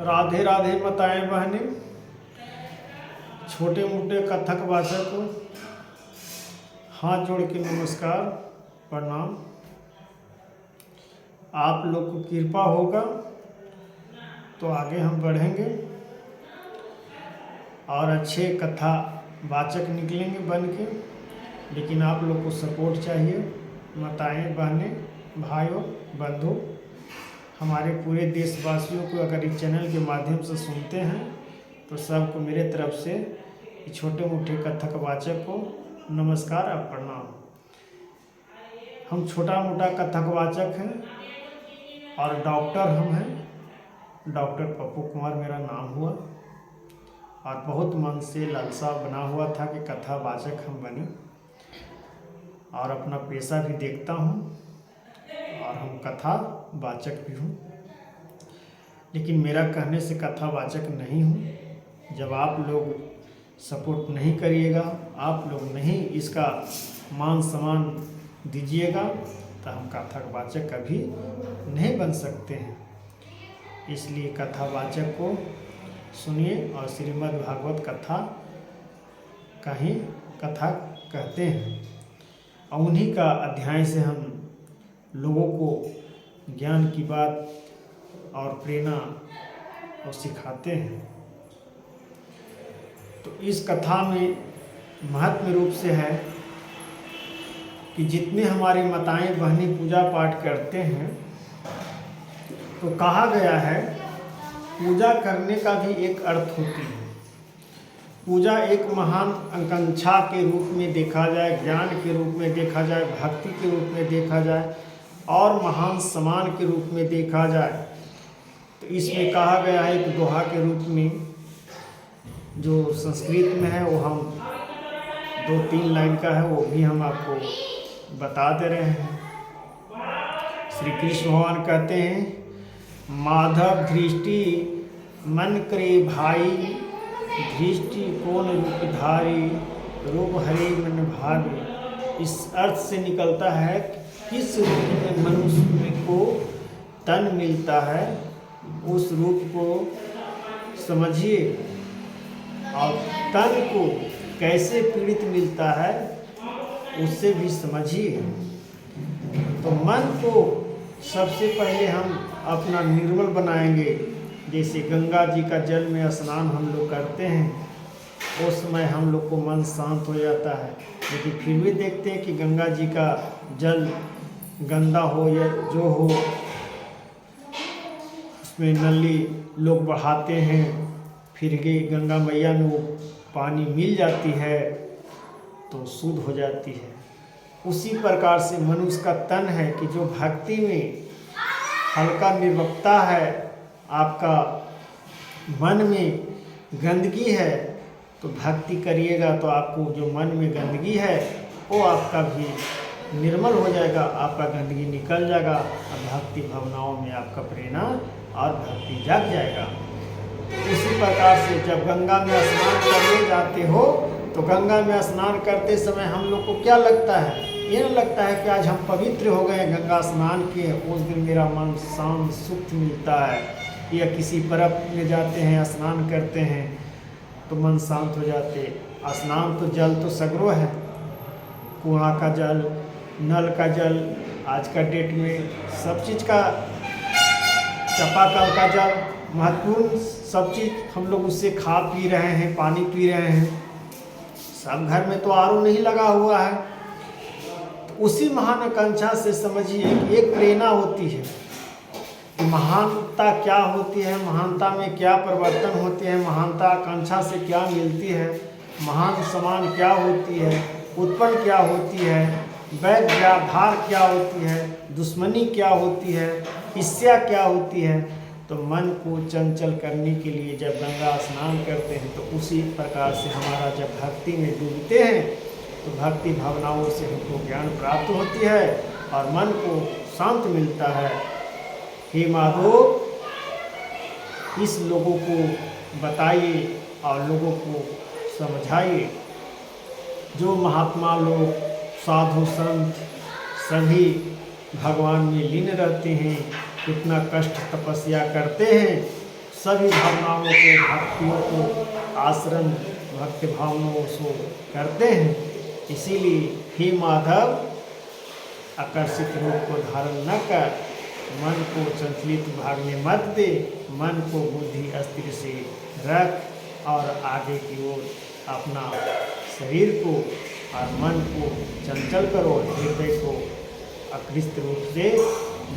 राधे राधे माताएं बहनें, छोटे मोटे कथक वाचक को हाथ जोड़ के नमस्कार प्रणाम। आप लोग को कृपा होगा तो आगे हम बढ़ेंगे और अच्छे कथा वाचक निकलेंगे बन के। लेकिन आप लोग को सपोर्ट चाहिए, माताएं बहनें भाइयों बंधु, हमारे पूरे देशवासियों को अगर इस चैनल के माध्यम से सुनते हैं तो सबको मेरे तरफ से छोटे मोटे कथक वाचक को नमस्कार और प्रणाम। हम छोटा मोटा कथक वाचक हैं और डॉक्टर हम हैं। डॉक्टर पप्पू कुमार मेरा नाम हुआ और बहुत मन से लालसा बना हुआ था कि कथा वाचक हम बने और अपना पेशा भी देखता हूँ और हम कथा वाचक भी हूँ। लेकिन मेरा कहने से कथा वाचक नहीं हूँ। जब आप लोग सपोर्ट नहीं करिएगा, आप लोग नहीं इसका मान सम्मान दीजिएगा तो हम कथा वाचक कभी नहीं बन सकते हैं। इसलिए कथा वाचक को सुनिए और श्रीमद् भागवत कथा का ही कथा कहते हैं और उन्हीं का अध्याय से हम लोगों को ज्ञान की बात और प्रेरणा और सिखाते हैं। तो इस कथा में महत्व रूप से है कि जितने हमारी माताएं बहनें पूजा पाठ करते हैं तो कहा गया है पूजा करने का भी एक अर्थ होती है। पूजा एक महान आकांक्षा के रूप में देखा जाए, ज्ञान के रूप में देखा जाए, भक्ति के रूप में देखा जाए और महान सम्मान के रूप में देखा जाए। तो इसमें कहा गया है एक दोहा के रूप में जो संस्कृत में है, वो हम 2-3 लाइन का है, वो भी हम आपको बता दे रहे हैं। श्री कृष्ण भगवान कहते हैं, माधव दृष्टि मन करे भाई, दृष्टि कोन रूपधारी, रूप हरे मन भावी। इस अर्थ से निकलता है किस रूप में मनुष्य को तन मिलता है उस रूप को समझिए और तन को कैसे पीड़ित मिलता है उससे भी समझिए। तो मन को सबसे पहले हम अपना निर्मल बनाएंगे। जैसे गंगा जी का जल में स्नान हम लोग करते हैं उस समय हम लोग को मन शांत हो जाता है। लेकिन फिर भी देखते हैं कि गंगा जी का जल गंदा हो या जो हो, उसमें नली लोग बढ़ाते हैं, फिर के गंगा मैया में वो पानी मिल जाती है तो शुद्ध हो जाती है। उसी प्रकार से मनुष्य का तन है कि जो भक्ति में हल्का निर्वक्ता है, आपका मन में गंदगी है तो भक्ति करिएगा तो आपको जो मन में गंदगी है वो आपका भी निर्मल हो जाएगा, आपका गंदगी निकल जाएगा और भक्ति भावनाओं में आपका प्रेरणा और भक्ति जाग जाएगा। इसी प्रकार से जब गंगा में स्नान करने जाते हो तो गंगा में स्नान करते समय हम लोग को क्या लगता है? ये नहीं लगता है कि आज हम पवित्र हो गए गंगा स्नान किए, उस दिन मेरा मन शांत सुख मिलता है। या किसी पर्व में जाते हैं स्नान करते हैं तो मन शांत हो जाते। स्नान तो जल तो सगरो है, कुआं का जल, नल का जल, आज का डेट में सब चीज़ का, चापाकल का जल महत्वपूर्ण, सब चीज़ हम लोग उससे खा पी रहे हैं, पानी पी रहे हैं। सब घर में तो आरओ नहीं लगा हुआ है। तो उसी महान आकांक्षा से समझिए कि एक प्रेरणा होती है, महानता क्या होती है, महानता में क्या परिवर्तन होते हैं, महानता आकांक्षा से क्या मिलती है, महान समान क्या होती है, उत्पन्न क्या होती है, वैध व्याधार क्या होती है, दुश्मनी क्या होती है, ईर्ष्या क्या होती है। तो मन को चंचल करने के लिए जब गंगा स्नान करते हैं तो उसी प्रकार से हमारा जब भक्ति में डूबते हैं तो भक्ति भावनाओं से हमको ज्ञान प्राप्त होती है और मन को शांत मिलता है। हे माधव, इस लोगों को बताइए और लोगों को समझाइए। जो महात्मा लोग, साधु संत सभी भगवान में लीन रहते हैं, कितना कष्ट तपस्या करते हैं, सभी भावनाओं को, भक्तियों को आश्रम भक्ति भावनाओं से करते हैं। इसीलिए हे माधव, आकर्षित रूप को धारण न कर, मन को चंचलित भागने मत दे, मन को बुद्धि अस्थिर से रख और आगे की ओर अपना शरीर को और मन को चंचल करो, हृदय को आकृष्ट रूप से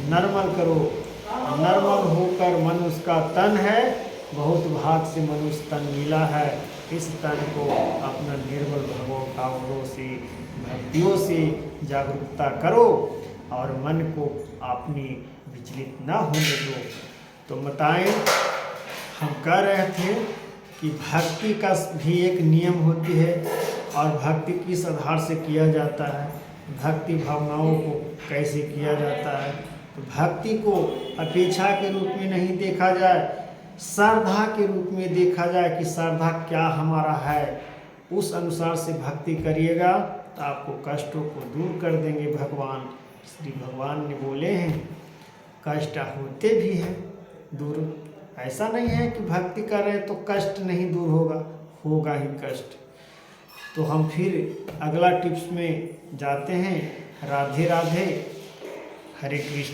नर्मल करो। नर्मल होकर मनुष्य का तन है, बहुत भाग से मनुष्य तन मिला है। इस तन को अपना निर्मल भगवान भावों से, भक्तियों से जागरूकता करो और मन को अपनी विचलित न होने दो। तो माताएं, हम कह रहे थे कि भक्ति का भी एक नियम होती है और भक्ति किस आधार से किया जाता है, भक्ति भावनाओं को कैसे किया जाता है। तो भक्ति को अपेक्षा के रूप में नहीं देखा जाए, श्रद्धा के रूप में देखा जाए कि श्रद्धा क्या हमारा है। उस अनुसार से भक्ति करिएगा तो आपको कष्टों को दूर कर देंगे भगवान। श्री भगवान ने बोले हैं, कष्ट होते भी हैं दूर। ऐसा नहीं है कि भक्ति कर रहे तो कष्ट नहीं दूर होगा, होगा ही कष्ट। तो हम फिर अगला टिप्स में जाते हैं। राधे राधे, हरे कृष्ण।